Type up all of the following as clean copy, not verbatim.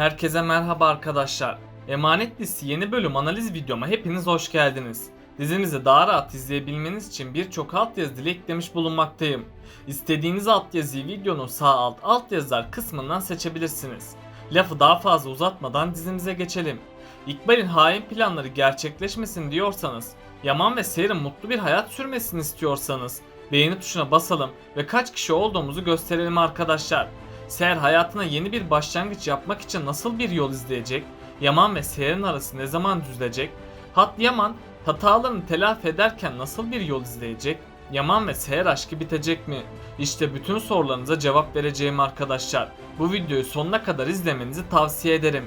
Herkese merhaba arkadaşlar. Emanet dizisi yeni bölüm analiz videoma hepiniz hoş geldiniz. Dizimizi daha rahat izleyebilmeniz için birçok altyazı dili eklemiş bulunmaktayım. İstediğiniz altyazıyı videonun sağ altyazılar kısmından seçebilirsiniz. Lafı daha fazla uzatmadan dizimize geçelim. İkbal'in hain planları gerçekleşmesin diyorsanız, Yaman ve Seher'in mutlu bir hayat sürmesini istiyorsanız beğeni tuşuna basalım ve kaç kişi olduğumuzu gösterelim arkadaşlar. Seher hayatına yeni bir başlangıç yapmak için nasıl bir yol izleyecek? Yaman ve Seher'in arası ne zaman düzelecek? Yaman hatalarını telafi ederken nasıl bir yol izleyecek? Yaman ve Seher aşkı bitecek mi? İşte bütün sorularınıza cevap vereceğim arkadaşlar. Bu videoyu sonuna kadar izlemenizi tavsiye ederim.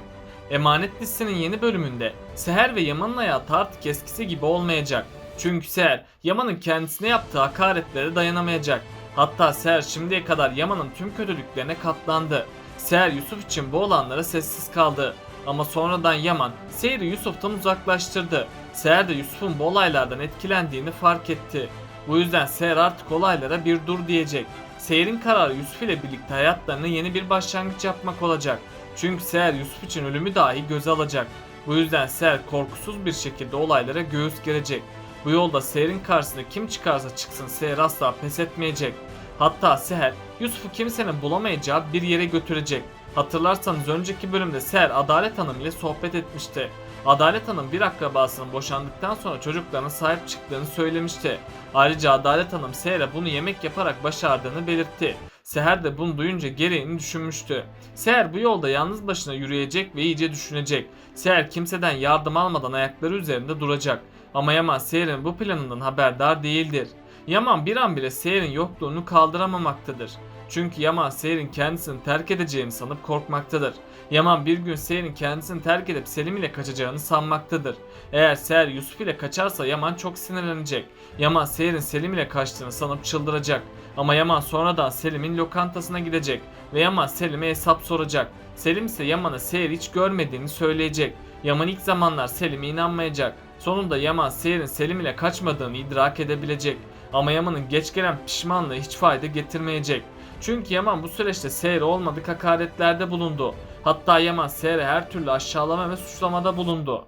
Emanet dizisinin yeni bölümünde Seher ve Yaman'ın hayatı artık eskisi gibi olmayacak. Çünkü Seher, Yaman'ın kendisine yaptığı hakaretlere dayanamayacak. Hatta Seher şimdiye kadar Yaman'ın tüm kötülüklerine katlandı. Seher Yusuf için bu olanlara sessiz kaldı. Ama sonradan Yaman Seher'i Yusuf'tan uzaklaştırdı. Seher de Yusuf'un bu olaylardan etkilendiğini fark etti. Bu yüzden Seher artık olaylara bir dur diyecek. Seher'in kararı Yusuf ile birlikte hayatlarına yeni bir başlangıç yapmak olacak. Çünkü Seher Yusuf için ölümü dahi göze alacak. Bu yüzden Seher korkusuz bir şekilde olaylara göğüs gerecek. Bu yolda Seher'in karşısına kim çıkarsa çıksın Seher asla pes etmeyecek. Hatta Seher Yusuf'u kimsenin bulamayacağı bir yere götürecek. Hatırlarsanız önceki bölümde Seher Adalet Hanım ile sohbet etmişti. Adalet Hanım bir akrabasının boşandıktan sonra çocuklarına sahip çıktığını söylemişti. Ayrıca Adalet Hanım Seher'e bunu yemek yaparak başardığını belirtti. Seher de bunu duyunca gereğini düşünmüştü. Seher bu yolda yalnız başına yürüyecek ve iyice düşünecek. Seher kimseden yardım almadan ayakları üzerinde duracak. Ama Yaman Seher'in bu planından haberdar değildir. Yaman bir an bile Seher'in yokluğunu kaldıramamaktadır. Çünkü Yaman Seher'in kendisini terk edeceğini sanıp korkmaktadır. Yaman bir gün Seher'in kendisini terk edip Selim ile kaçacağını sanmaktadır. Eğer Seher Yusuf ile kaçarsa Yaman çok sinirlenecek. Yaman Seher'in Selim ile kaçtığını sanıp çıldıracak. Ama Yaman sonradan Selim'in lokantasına gidecek ve Yaman Selim'e hesap soracak. Selim ise Yaman'a Seher'i hiç görmediğini söyleyecek. Yaman ilk zamanlar Selim'e inanmayacak. Sonunda Yaman Seher'in Selim ile kaçmadığını idrak edebilecek. Ama Yaman'ın geç gelen pişmanlığı hiç fayda getirmeyecek. Çünkü Yaman bu süreçte Seher'e olmadık hakaretlerde bulundu. Hatta Yaman Seher'e her türlü aşağılama ve suçlamada bulundu.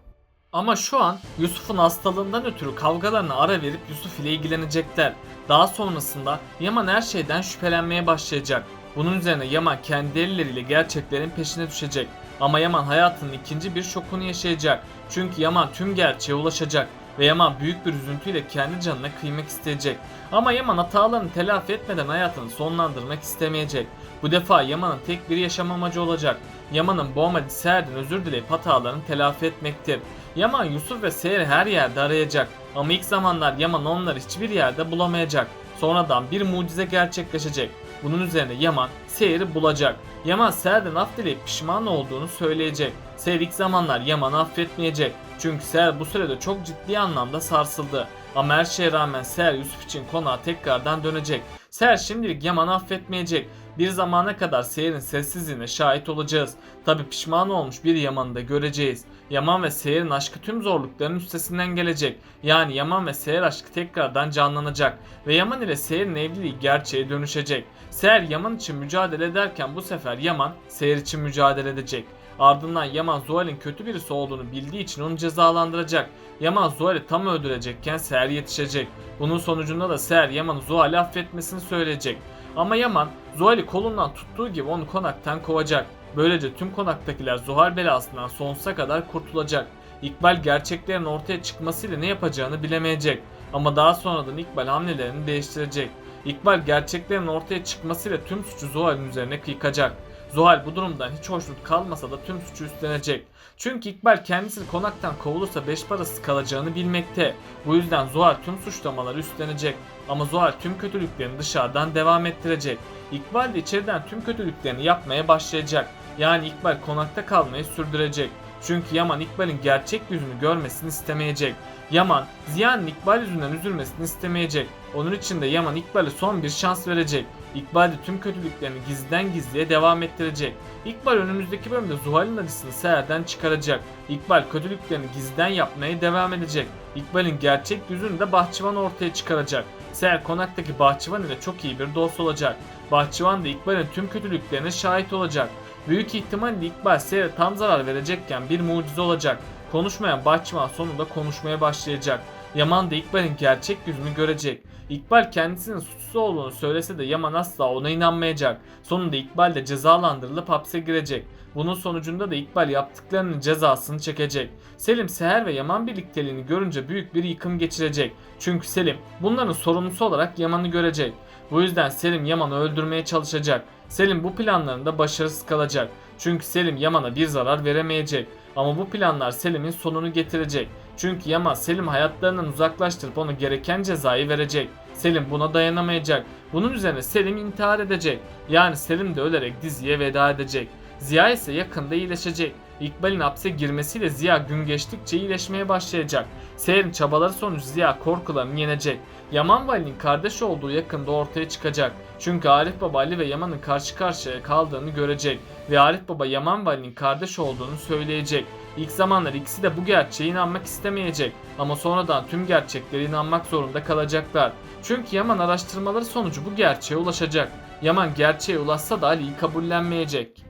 Ama şu an Yusuf'un hastalığından ötürü kavgalarına ara verip Yusuf ile ilgilenecekler. Daha sonrasında Yaman her şeyden şüphelenmeye başlayacak. Bunun üzerine Yaman kendi elleriyle gerçeklerin peşine düşecek. Ama Yaman hayatının ikinci bir şokunu yaşayacak. Çünkü Yaman tüm gerçeğe ulaşacak ve Yaman büyük bir üzüntüyle kendi canına kıymak isteyecek. Ama Yaman hatalarını telafi etmeden hayatını sonlandırmak istemeyecek. Bu defa Yaman'ın tek bir yaşam amacı olacak. Yaman'ın bu amacı Seher'den özür dileyip hatalarını telafi etmektir. Yaman Yusuf ve Seher'i her yerde arayacak. Ama ilk zamanlar Yaman onları hiçbir yerde bulamayacak. Sonradan bir mucize gerçekleşecek. Bunun üzerine Yaman Seher'i bulacak. Yaman Seher'den af dileyip pişman olduğunu söyleyecek. Seher ilk zamanlar Yaman'ı affetmeyecek. Çünkü Seher bu sürede çok ciddi anlamda sarsıldı. Ama her şeye rağmen Seher Yusuf için konağa tekrardan dönecek. Seher şimdilik Yaman'ı affetmeyecek. Bir zamana kadar Seher'in sessizliğine şahit olacağız. Tabi pişman olmuş bir Yaman'ı da göreceğiz. Yaman ve Seher'in aşkı tüm zorlukların üstesinden gelecek. Yani Yaman ve Seher aşkı tekrardan canlanacak. Ve Yaman ile Seher'in evliliği gerçeğe dönüşecek. Seher Yaman için mücadele ederken bu sefer Yaman Seher için mücadele edecek. Ardından Yaman Zuhal'in kötü birisi olduğunu bildiği için onu cezalandıracak. Yaman Zuhal'i tam öldürecekken Seher yetişecek. Bunun sonucunda da Seher Yaman'ı Zuhal'i affetmesini söyleyecek. Ama Yaman Zuhal'i kolundan tuttuğu gibi onu konaktan kovacak. Böylece tüm konaktakiler Zuhal belasından sonsuza kadar kurtulacak. İkbal gerçeklerin ortaya çıkmasıyla ne yapacağını bilemeyecek. Ama daha sonradan İkbal hamlelerini değiştirecek. İkbal gerçeklerin ortaya çıkmasıyla tüm suçu Zuhal'in üzerine yıkacak. Zuhal bu durumdan hiç hoşnut kalmasa da tüm suçu üstlenecek. Çünkü İkbal kendisi konaktan kovulursa beş parasız kalacağını bilmekte. Bu yüzden Zuhal tüm suçlamaları üstlenecek. Ama Zuhal tüm kötülüklerini dışarıdan devam ettirecek. İkbal de içeriden tüm kötülüklerini yapmaya başlayacak. Yani İkbal konakta kalmayı sürdürecek. Çünkü Yaman İkbal'in gerçek yüzünü görmesini istemeyecek. Yaman Ziya'nın İkbal yüzünden üzülmesini istemeyecek. Onun için de Yaman İkbal'e son bir şans verecek. İkbal de tüm kötülüklerini gizliden gizliye devam ettirecek. İkbal önümüzdeki bölümde Zuhal'in acısını Seher'den çıkaracak. İkbal kötülüklerini gizliden yapmaya devam edecek. İkbal'in gerçek yüzünü de Bahçıvan ortaya çıkaracak. Seher konaktaki Bahçıvan ile çok iyi bir dost olacak. Bahçıvan da İkbal'in tüm kötülüklerine şahit olacak. Büyük ihtimalle İkbal Seher'e tam zarar verecekken bir mucize olacak. Konuşmayan bahçıvan sonunda konuşmaya başlayacak. Yaman da İkbal'in gerçek yüzünü görecek. İkbal kendisinin suçsuz olduğunu söylese de Yaman asla ona inanmayacak. Sonunda İkbal de cezalandırılıp hapse girecek. Bunun sonucunda da İkbal yaptıklarının cezasını çekecek. Selim Seher ve Yaman birlikteliğini görünce büyük bir yıkım geçirecek. Çünkü Selim bunların sorumlusu olarak Yaman'ı görecek. Bu yüzden Selim Yaman'ı öldürmeye çalışacak. Selim bu planlarında başarısız kalacak. Çünkü Selim Yaman'a bir zarar veremeyecek. Ama bu planlar Selim'in sonunu getirecek. Çünkü Yaman Selim hayatlarından uzaklaştırıp ona gereken cezayı verecek. Selim buna dayanamayacak. Bunun üzerine Selim intihar edecek. Yani Selim de ölerek diziye veda edecek. Ziya ise yakında iyileşecek. İkbal'in hapse girmesiyle Ziya gün geçtikçe iyileşmeye başlayacak. Seher'in çabaları sonucu Ziya korkularını yenecek. Yaman ve Ali'nin kardeş olduğu yakında ortaya çıkacak. Çünkü Arif Baba Ali ve Yaman'ın karşı karşıya kaldığını görecek. Ve Arif Baba Yaman ve Ali'nin kardeş olduğunu söyleyecek. İlk zamanlar ikisi de bu gerçeğe inanmak istemeyecek. Ama sonradan tüm gerçeklere inanmak zorunda kalacaklar. Çünkü Yaman araştırmaları sonucu bu gerçeğe ulaşacak. Yaman gerçeğe ulaşsa da Ali'yi kabullenmeyecek.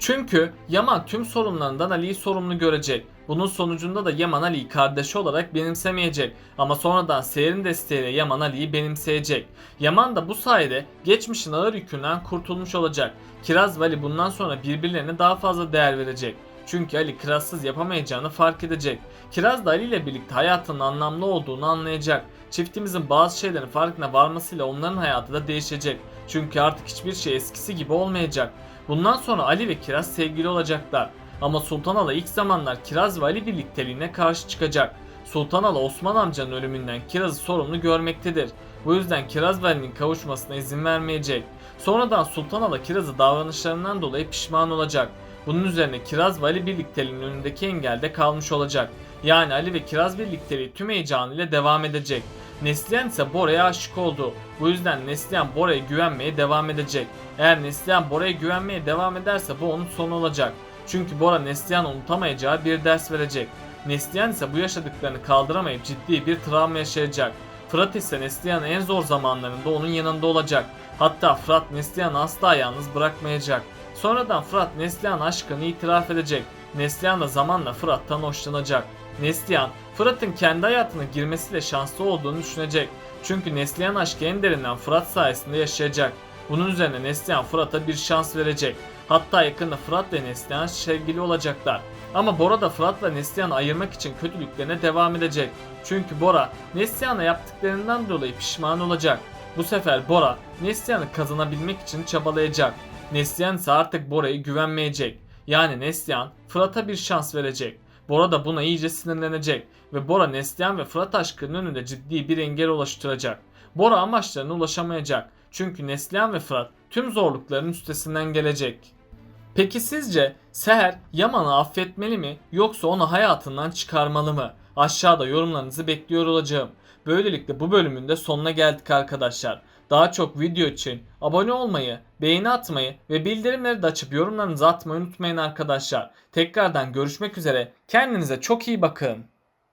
Çünkü Yaman tüm sorunlarından Ali'yi sorumlu görecek. Bunun sonucunda da Yaman Ali'yi kardeşi olarak benimsemeyecek. Ama sonradan Seher'in desteğiyle Yaman Ali'yi benimseyecek. Yaman da bu sayede geçmişin ağır yükünden kurtulmuş olacak. Kiraz ve Ali bundan sonra birbirlerine daha fazla değer verecek. Çünkü Ali Kirazsız yapamayacağını fark edecek. Kiraz da Ali ile birlikte hayatının anlamlı olduğunu anlayacak. Çiftimizin bazı şeylerin farkına varmasıyla onların hayatı da değişecek. Çünkü artık hiçbir şey eskisi gibi olmayacak. Bundan sonra Ali ve Kiraz sevgili olacaklar. Ama Sultan Ala ilk zamanlar Kiraz ve Ali birlikteliğine karşı çıkacak. Sultan Ala Osman amcanın ölümünden Kiraz'ı sorumlu görmektedir. Bu yüzden Kiraz ve Ali'nin kavuşmasına izin vermeyecek. Sonradan Sultan Ala Kiraz'ı davranışlarından dolayı pişman olacak. Bunun üzerine Kiraz ve Ali birlikteliğinin önündeki engelde kalmış olacak. Yani Ali ve Kiraz birlikteliği tüm heyecanıyla devam edecek. Neslihan ise Bora'ya aşık oldu. Bu yüzden Neslihan Bora'ya güvenmeye devam edecek. Eğer Neslihan Bora'ya güvenmeye devam ederse bu onun sonu olacak. Çünkü Bora Neslihan'a unutamayacağı bir ders verecek. Neslihan ise bu yaşadıklarını kaldıramayıp ciddi bir travma yaşayacak. Fırat ise Neslihan'ın en zor zamanlarında onun yanında olacak. Hatta Fırat Neslihan'ı asla yalnız bırakmayacak. Sonradan Fırat Neslihan aşkını itiraf edecek. Neslihan da zamanla Fırat'tan hoşlanacak. Neslihan, Fırat'ın kendi hayatına girmesiyle şanslı olduğunu düşünecek. Çünkü Neslihan aşkı en derinden Fırat sayesinde yaşayacak. Bunun üzerine Neslihan Fırat'a bir şans verecek. Hatta yakında Fırat ve Neslihan sevgili olacaklar. Ama Bora da Fırat'la Neslihan'ı ayırmak için kötülüklerine devam edecek. Çünkü Bora, Neslihan'a yaptıklarından dolayı pişman olacak. Bu sefer Bora, Neslihan'ı kazanabilmek için çabalayacak. Neslihan ise artık Bora'ya güvenmeyecek. Yani Neslihan, Fırat'a bir şans verecek. Bora da buna iyice sinirlenecek ve Bora Neslihan ve Fırat aşkının önünde ciddi bir engel oluşturacak. Bora amaçlarına ulaşamayacak. Çünkü Neslihan ve Fırat tüm zorlukların üstesinden gelecek. Peki sizce Seher Yaman'ı affetmeli mi yoksa onu hayatından çıkarmalı mı? Aşağıda yorumlarınızı bekliyor olacağım. Böylelikle bu bölümün de sonuna geldik arkadaşlar. Daha çok video için abone olmayı, beğeni atmayı ve bildirimleri de açıp yorumlarınızı atmayı unutmayın arkadaşlar. Tekrardan görüşmek üzere. Kendinize çok iyi bakın.